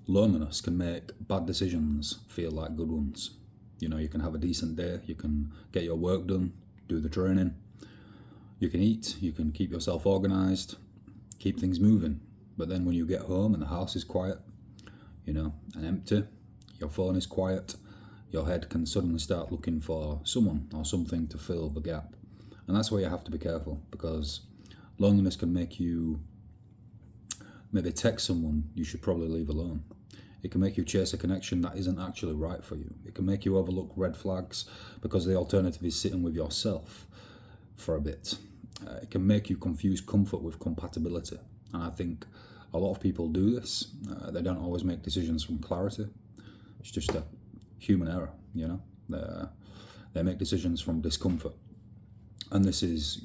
loneliness can make bad decisions feel like good ones. You know, you can have a decent day, you can get your work done, do the training, you can eat, you can keep yourself organised, keep things moving. But then when you get home and the house is quiet, you know, and empty, your phone is quiet, your head can suddenly start looking for someone or something to fill the gap. And that's where you have to be careful, because loneliness can make you maybe text someone you should probably leave alone. It can make you chase a connection that isn't actually right for you. It can make you overlook red flags because the alternative is sitting with yourself for a bit. It can make you confuse comfort with compatibility. And I think a lot of people do this. They don't always make decisions from clarity. It's just a human error, you know. They make decisions from discomfort. And this is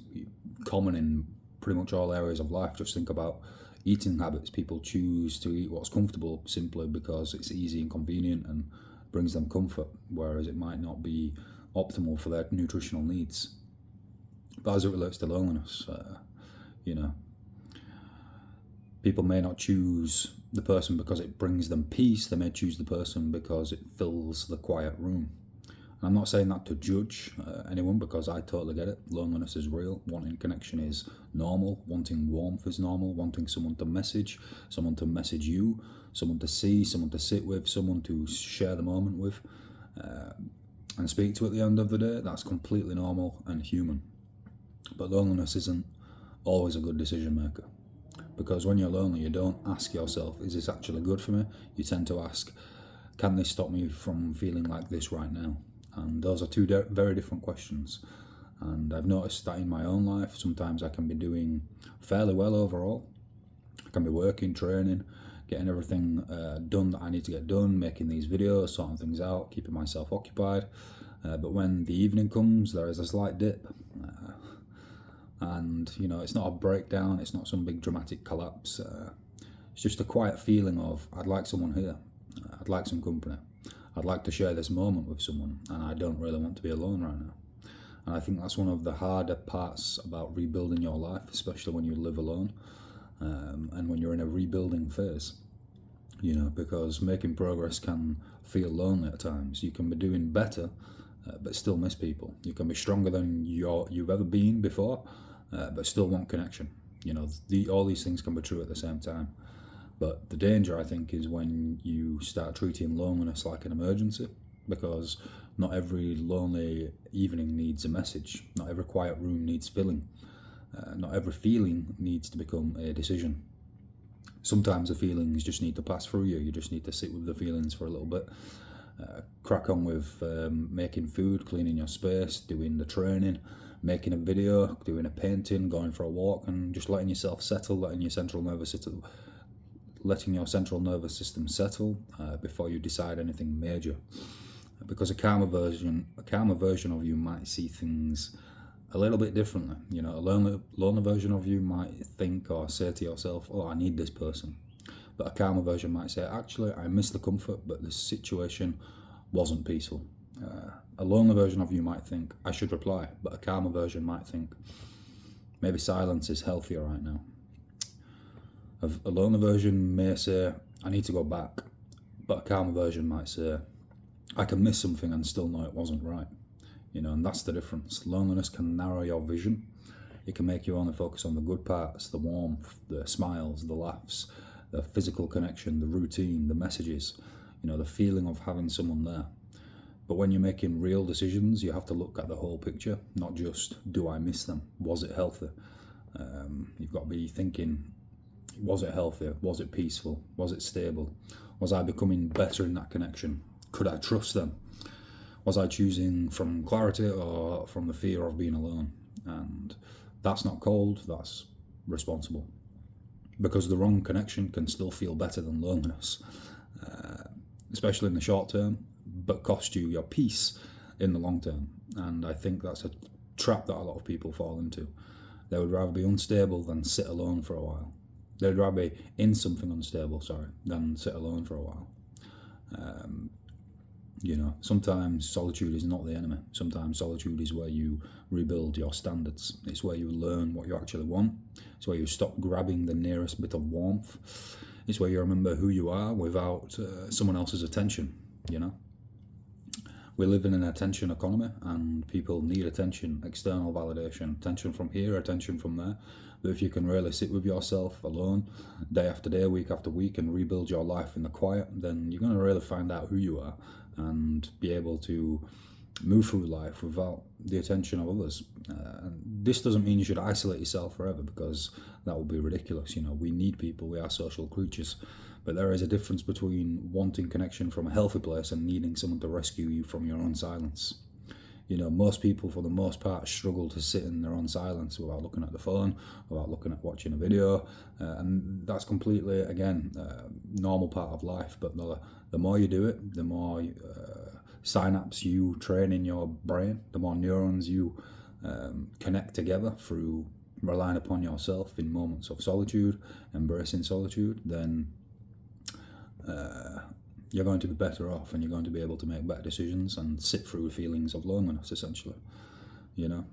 common in pretty much all areas of life. Just think about eating habits. People choose to eat what's comfortable simply because it's easy and convenient and brings them comfort, whereas it might not be optimal for their nutritional needs. But as it relates to loneliness, you know, people may not choose the person because it brings them peace. They may choose the person because it fills the quiet room. And I'm not saying that to judge anyone, because I totally get it. Loneliness is real. Wanting connection is normal. Wanting warmth is normal. Wanting someone to message you, someone to see, someone to sit with, someone to share the moment with, and speak to at the end of the day, that's completely normal and human. But loneliness isn't always a good decision maker. Because when you're lonely, you don't ask yourself, is this actually good for me? You tend to ask, can this stop me from feeling like this right now? And those are two very different questions. And I've noticed that in my own life. Sometimes I can be doing fairly well overall. I can be working, training, getting everything done that I need to get done, making these videos, sorting things out, keeping myself occupied. But when the evening comes, there is a slight dip. And, you know, it's not a breakdown, it's not some big dramatic collapse. It's just a quiet feeling of, I'd like someone here, I'd like some company, I'd like to share this moment with someone, and I don't really want to be alone right now. And I think that's one of the harder parts about rebuilding your life, especially when you live alone, and when you're in a rebuilding phase. You know, because making progress can feel lonely at times. You can be doing better, but still miss people. You can be stronger than you've ever been before, but still want connection. You know, all these things can be true at the same time. But the danger, I think, is when you start treating loneliness like an emergency, because not every lonely evening needs a message. Not every quiet room needs filling. Not every feeling needs to become a decision. Sometimes the feelings just need to pass through you. You just need to sit with the feelings for a little bit. Crack on with making food, cleaning your space, doing the training, making a video, doing a painting, going for a walk, and just letting yourself settle, letting your central nervous system settle before you decide anything major. Because a calmer version of you might see things a little bit differently. You know, a lonely version of you might think or say to yourself, "Oh, I need this person." But a calmer version might say, "Actually, I miss the comfort, but this situation wasn't peaceful." A lonely version of you might think, "I should reply," but a calmer version might think, "Maybe silence is healthier right now." A lonely version may say, "I need to go back," but a calmer version might say, "I can miss something and still know it wasn't right." You know, and that's the difference. Loneliness can narrow your vision. It can make you only focus on the good parts, the warmth, the smiles, the laughs, the physical connection, the routine, the messages, you know, the feeling of having someone there. But when you're making real decisions, you have to look at the whole picture, not just, do I miss them? Was it healthy? You've got to be thinking, was it healthy? Was it peaceful? Was it stable? Was I becoming better in that connection? Could I trust them? Was I choosing from clarity or from the fear of being alone? And that's not cold, that's responsible. Because the wrong connection can still feel better than loneliness, especially in the short term, but cost you your peace in the long term. And I think that's a trap that a lot of people fall into. They would rather be unstable than sit alone for a while. They'd rather be in something unstable, than sit alone for a while. You know, sometimes solitude is not the enemy. Sometimes solitude is where you rebuild your standards. It's where you learn what you actually want. It's where you stop grabbing the nearest bit of warmth. It's where you remember who you are without someone else's attention, you know. We live in an attention economy, and people need attention, external validation, attention from here, attention from there. But if you can really sit with yourself alone, day after day, week after week, and rebuild your life in the quiet, then you're going to really find out who you are and be able to move through life without the attention of others. This doesn't mean you should isolate yourself forever, because that would be ridiculous. You know, we need people, we are social creatures. But there is a difference between wanting connection from a healthy place and needing someone to rescue you from your own silence. You know, most people, for the most part, struggle to sit in their own silence without looking at the phone, without looking at watching a video, and that's completely, again, normal part of life. But the more you do it, the more synapses you train in your brain, the more neurons you connect together through relying upon yourself in moments of solitude, embracing solitude, then you're going to be better off, and you're going to be able to make better decisions and sit through feelings of loneliness, essentially. You know,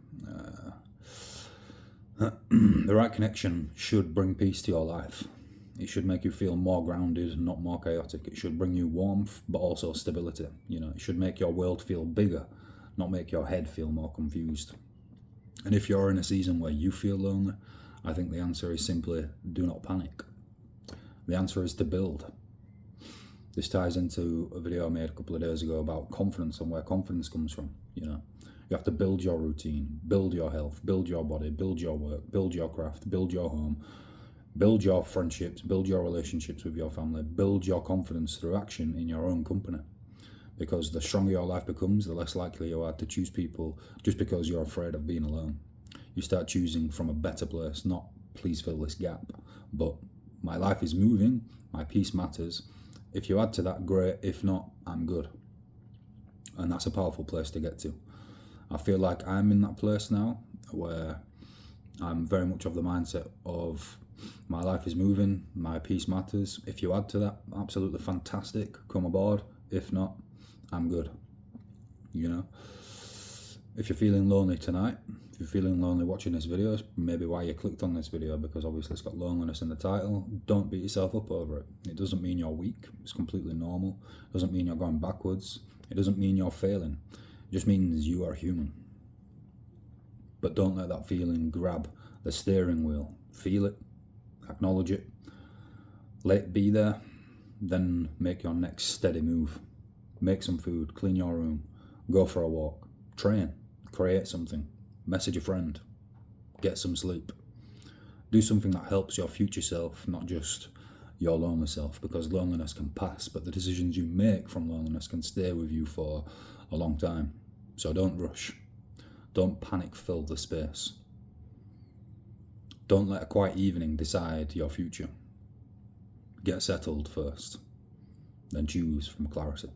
the right connection should bring peace to your life. It should make you feel more grounded, not more chaotic. It should bring you warmth, but also stability. You know, it should make your world feel bigger, not make your head feel more confused. And if you're in a season where you feel lonely, I think the answer is simply do not panic. The answer is to build. This ties into a video I made a couple of days ago about confidence and where confidence comes from. You know, you have to build your routine, build your health, build your body, build your work, build your craft, build your home, build your friendships, build your relationships with your family, build your confidence through action in your own company. Because the stronger your life becomes, the less likely you are to choose people just because you're afraid of being alone. You start choosing from a better place, not please fill this gap, but my life is moving, my peace matters. If you add to that, great. If not, I'm good. And that's a powerful place to get to. I feel like I'm in that place now where I'm very much of the mindset of my life is moving, my peace matters. If you add to that, absolutely fantastic, come aboard. If not, I'm good. You know, if you're feeling lonely tonight, if you're feeling lonely watching this video, it's maybe why you clicked on this video, because obviously it's got loneliness in the title. Don't beat yourself up over it. It doesn't mean you're weak. It's completely normal. It doesn't mean you're going backwards. It doesn't mean you're failing. It just means you are human. But don't let that feeling grab the steering wheel. Feel it, acknowledge it, let it be there, then make your next steady move. Make some food, clean your room, go for a walk, train, create something, message a friend, get some sleep. Do something that helps your future self, not just your lonely self, because loneliness can pass, but the decisions you make from loneliness can stay with you for a long time. So don't rush. Don't panic fill the space. Don't let a quiet evening decide your future. Get settled first, then choose from clarity.